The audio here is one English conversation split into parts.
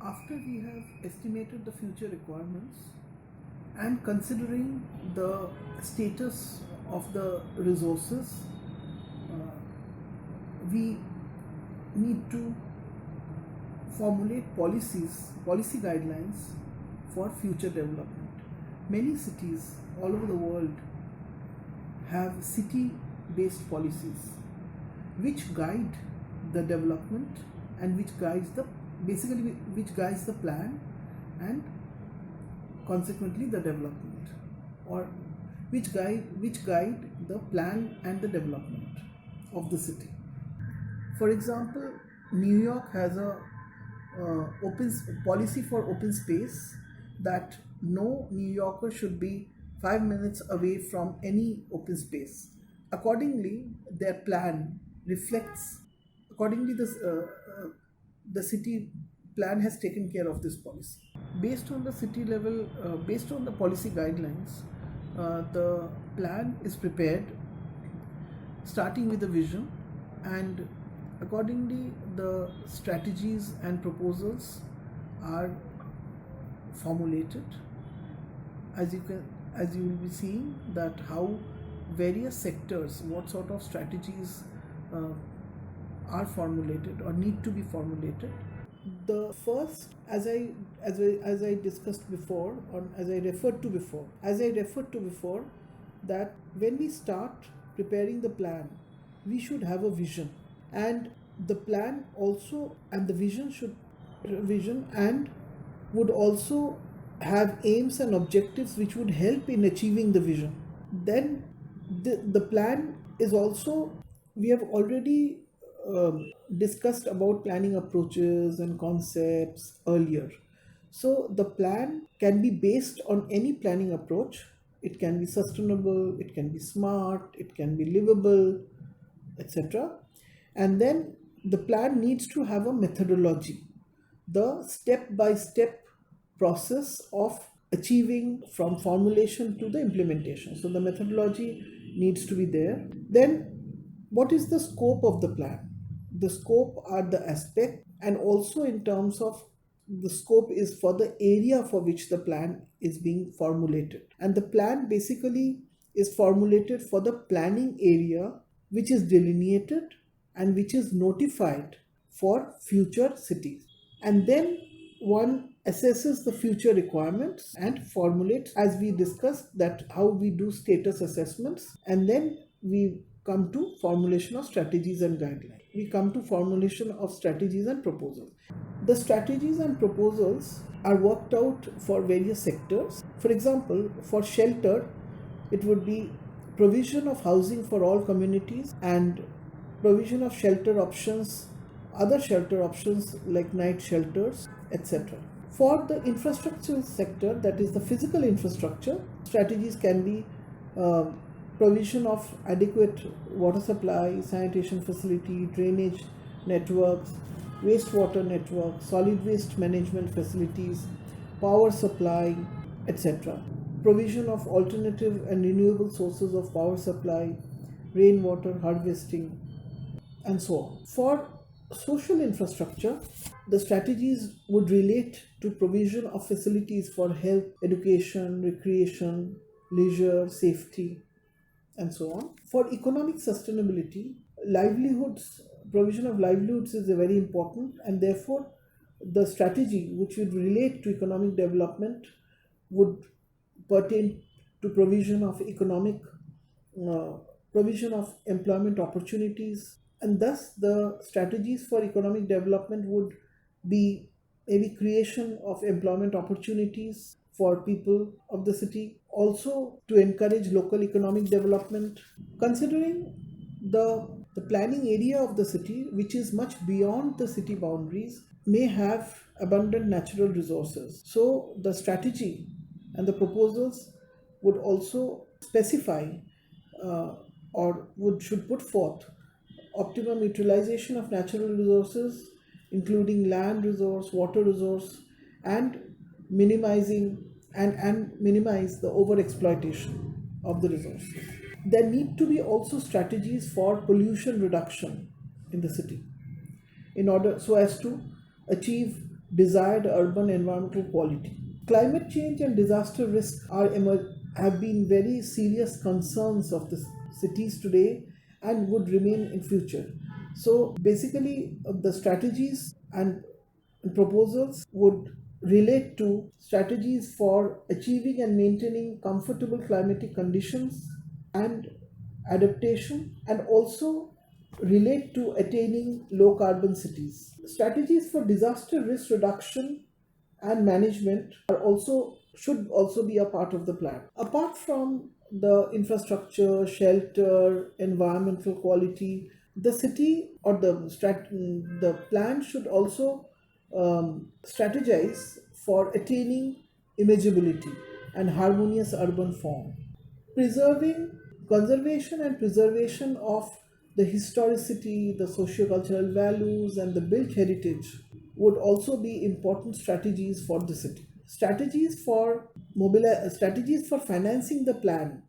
After we have estimated the future requirements and considering the status of the resources, we need to formulate policy guidelines for future development. Many cities all over the world have city-based policies which guide the development and which guides the plan and consequently the development, or which guide the plan and the development of the city. For example, New York has a open policy for open space, that no New Yorker should be 5 minutes away from any open space. Accordingly, their plan reflects. Accordingly, the city plan has taken care of this policy. Based on the city level, based on the policy guidelines, the plan is prepared, starting with the vision, and accordingly the strategies and proposals are formulated. As you will be seeing that how various sectors, what sort of strategies are formulated or need to be formulated. The first, as I discussed before, or as I referred to before, that when we start preparing the plan, we should have a vision, and the plan also and the vision and would also have aims and objectives which would help in achieving the vision. Then the plan is also, we have already discussed about planning approaches and concepts earlier. So the plan can be based on any planning approach. It can be sustainable, it can be smart, it can be livable, etc. And then the plan needs to have a methodology, the step-by-step process of achieving from formulation to the implementation. So the methodology needs to be there. Then what is the scope of the plan? The scope are the aspect, and also in terms of the scope is for the area for which the plan is being formulated. And the plan basically is formulated for the planning area which is delineated and which is notified for future cities. And then one assesses the future requirements and formulates, as we discussed, that how we do status assessments, and then we come to formulation of strategies and guidelines. We come to formulation of strategies and proposals. The strategies and proposals are worked out for various sectors. For example, for shelter, it would be provision of housing for all communities and provision of shelter options, other shelter options like night shelters, etc. For the infrastructure sector, that is the physical infrastructure, strategies can be provision of adequate water supply, sanitation facility, drainage networks, wastewater networks, solid waste management facilities, power supply, etc. Provision of alternative and renewable sources of power supply, rainwater harvesting, and so on. For social infrastructure, the strategies would relate to provision of facilities for health, education, recreation, leisure, safety, and so on. For economic sustainability, provision of livelihoods is very important, and therefore the strategy which would relate to economic development would pertain to provision of employment opportunities, and thus the strategies for economic development would be maybe creation of employment opportunities for people of the city, also to encourage local economic development, considering the planning area of the city, which is much beyond the city boundaries, may have abundant natural resources. So the strategy and the proposals would also specify should put forth optimum utilization of natural resources, including land resource, water resource, and minimize the over exploitation of the resources. There need to be also strategies for pollution reduction in the city, in order so as to achieve desired urban environmental quality. Climate change and disaster risk have been very serious concerns of the cities today and would remain in future. So basically, the strategies and proposals would relate to strategies for achieving and maintaining comfortable climatic conditions and adaptation, and also relate to attaining low carbon cities. Strategies for disaster risk reduction and management are also should also be a part of the plan. Apart from the infrastructure, shelter, environmental quality, the city or the plan should also strategize for attaining imageability and harmonious urban form. Preserving Conservation and preservation of the historicity, the socio-cultural values, and the built heritage would also be important strategies for the city. Strategies for financing the plan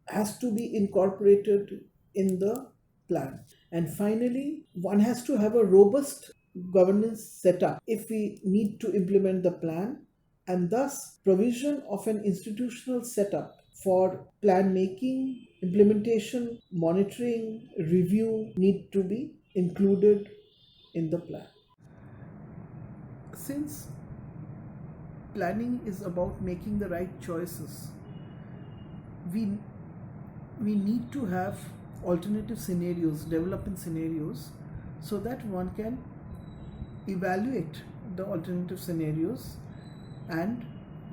has to be incorporated in the plan. And finally, one has to have a robust governance setup if we need to implement the plan, and thus provision of an institutional setup for plan making, implementation, monitoring, review need to be included in the plan. Since planning is about making the right choices, we we need to have alternative scenarios, development scenarios, so that one can evaluate the alternative scenarios and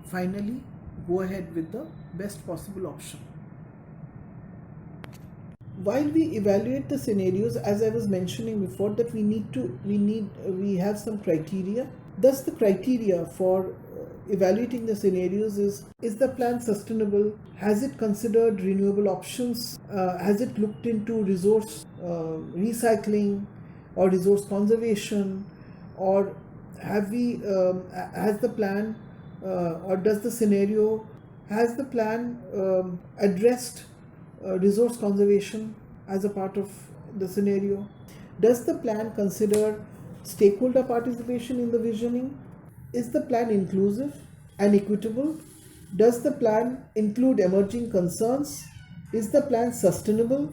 finally go ahead with the best possible option. While we evaluate the scenarios, as I was mentioning before, that we have some criteria. Thus the criteria for evaluating the scenarios is the plan sustainable? Has it considered renewable options? Has it looked into resource recycling or resource conservation? Or has the plan or does the scenario, has the plan addressed resource conservation as a part of the scenario? Does the plan consider stakeholder participation in the visioning? Is the plan inclusive and equitable? Does the plan include emerging concerns? Is the plan sustainable?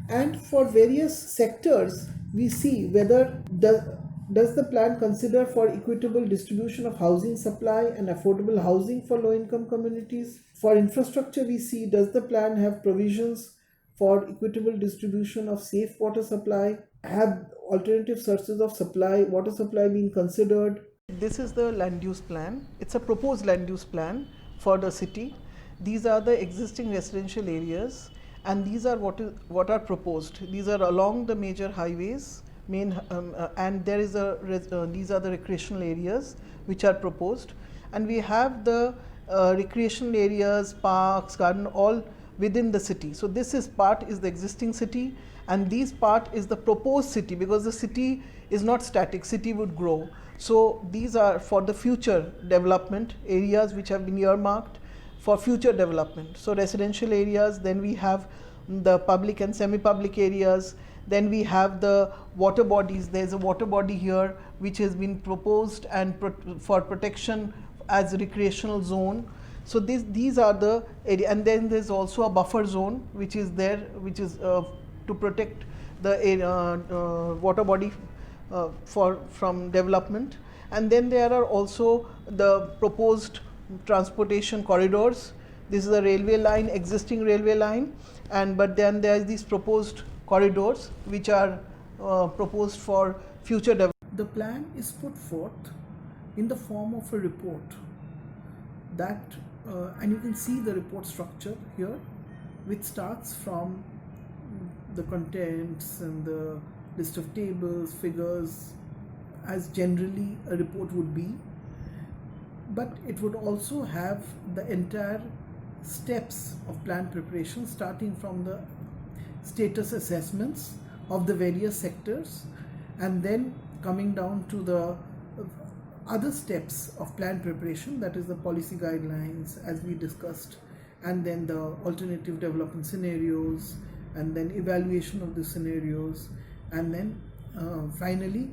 And for various sectors, we see whether does the plan consider for equitable distribution of housing supply and affordable housing for low-income communities? For infrastructure, we see, does the plan have provisions for equitable distribution of safe water supply? Have alternative sources of water supply been considered? This is the land use plan. It's a proposed land use plan for the city. These are the existing residential areas, and these are what are proposed. These are along the major highways, and there is these are the recreational areas which are proposed, and we have the recreational areas, parks, garden, all within the city. So this is the existing city, and this part is the proposed city, because the city is not static, city would grow. So these are for the future development areas which have been earmarked for future development. So residential areas, then we have the public and semi-public areas, then we have the water bodies. There's a water body here which has been proposed and for protection as a recreational zone. So these are the area, and then there's also a buffer zone which is there, which is to protect the water body from development. And then there are also the proposed transportation corridors. This is a railway line, existing railway line, but then there are these proposed corridors which are proposed for future development. The plan is put forth in the form of a report that and you can see the report structure here, which starts from the contents and the list of tables, figures, as generally a report would be, but it would also have the entire steps of plan preparation, starting from the status assessments of the various sectors, and then coming down to the other steps of plan preparation, that is the policy guidelines as we discussed, and then the alternative development scenarios, and then evaluation of the scenarios, and then finally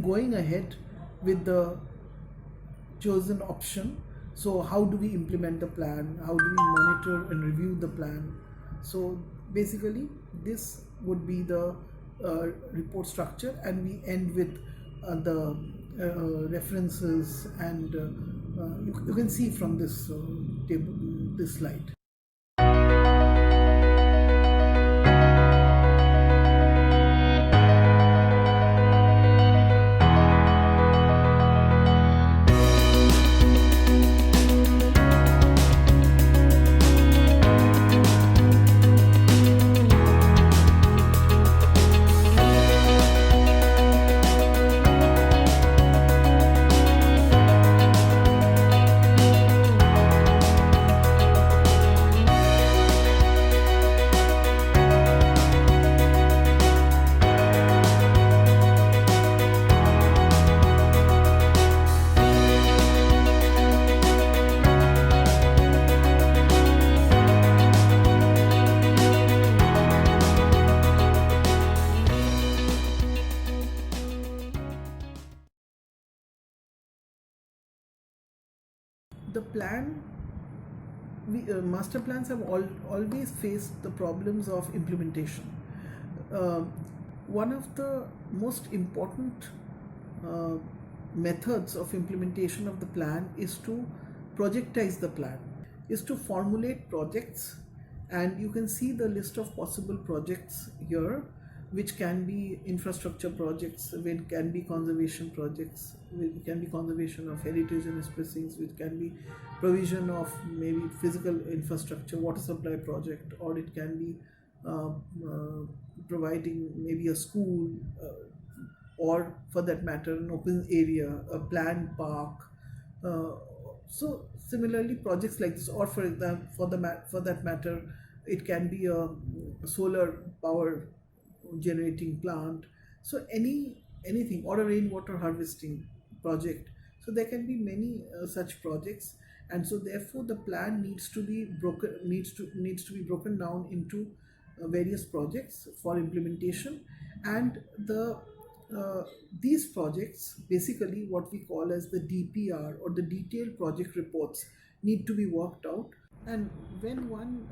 going ahead with the chosen option. So how do we implement the plan? How do we monitor and review the plan? So basically this would be the report structure, and we end with the references, and you can see from this table, this slide. The plan, master plans have always faced the problems of implementation. Uh, One of the most important uh, methods of implementation of the plan is to projectize the plan, is to formulate projects, and you can see the list of possible projects here, which can be infrastructure projects, which can be conservation projects, which can be conservation of heritage and precincts, which can be provision of maybe physical infrastructure, water supply project, or it can be uh, uh, providing maybe a school, or for that matter an open area, a planned park. uh, so similarly projects like this, or for example for that matter it can be a solar power generating plant. So anything, or a rainwater harvesting project. So there can be many such projects, and so therefore the plan needs to be broken down into various projects for implementation. And these projects, basically what we call as the DPR, or the detailed project reports, need to be worked out. And when one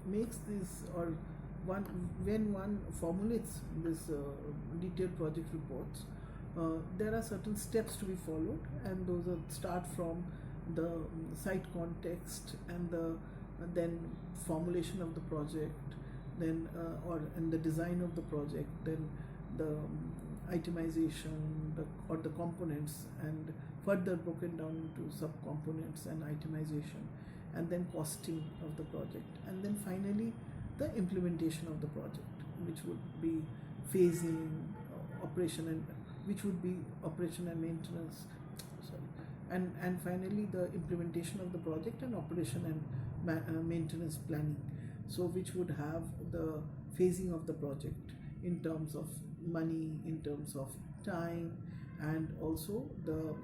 makes this, or one when one formulates this detailed project reports, there are certain steps to be followed, and those start from the site context, and then formulation of the project, then or in the design of the project, then the itemization, or the components, and further broken down into subcomponents and itemization, and then costing of the project, and then finally the implementation of the project, which would be phasing, operation, and which would be operation and maintenance, sorry, and finally the implementation of the project and operation and maintenance planning. So which would have the phasing of the project in terms of money, in terms of time, and also the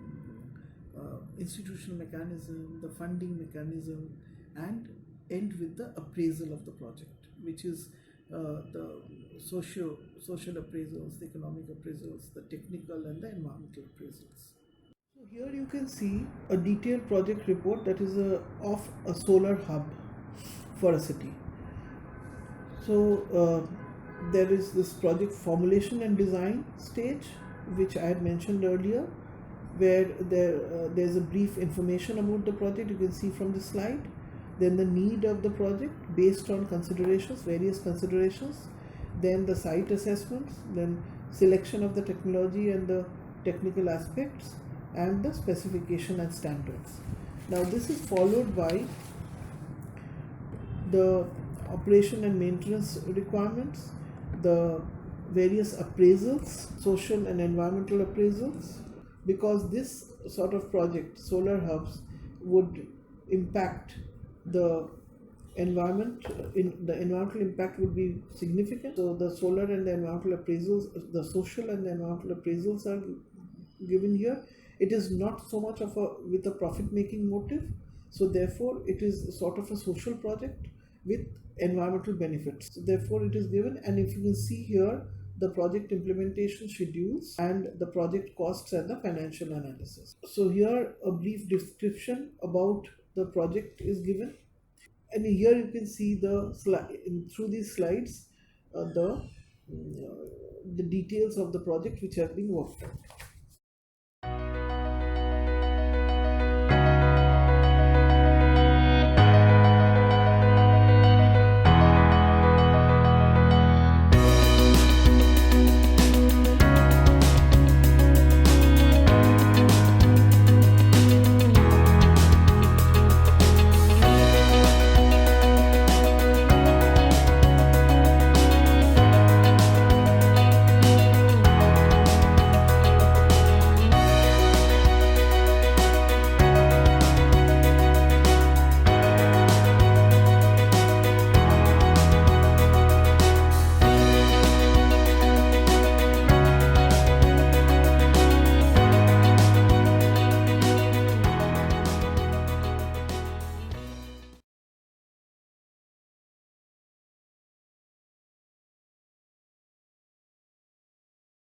institutional mechanism, the funding mechanism, and end with the appraisal of the project, which is the social appraisals, the economic appraisals, the technical and the environmental appraisals. So here you can see a detailed project report that is of a solar hub for a city. So there is this project formulation and design stage, which I had mentioned earlier, where there's a brief information about the project, you can see from the slide. Then the need of the project based on considerations, various considerations. Then the site assessments, then selection of the technology and the technical aspects, and the specification and standards. Now this is followed by the operation and maintenance requirements, the various appraisals, social and environmental appraisals, because this sort of project, solar hubs, would impact the environment. The environmental impact would be significant. So the solar and the environmental appraisals, the social and the environmental appraisals are given here. It is not so much of with a profit making motive, so therefore it is sort of a social project with environmental benefits. So therefore it is given, and if you can see here, the project implementation schedules, and the project costs and the financial analysis. So here a brief description about the project is given, and here you can see the through these slides, the details of the project which have been worked out.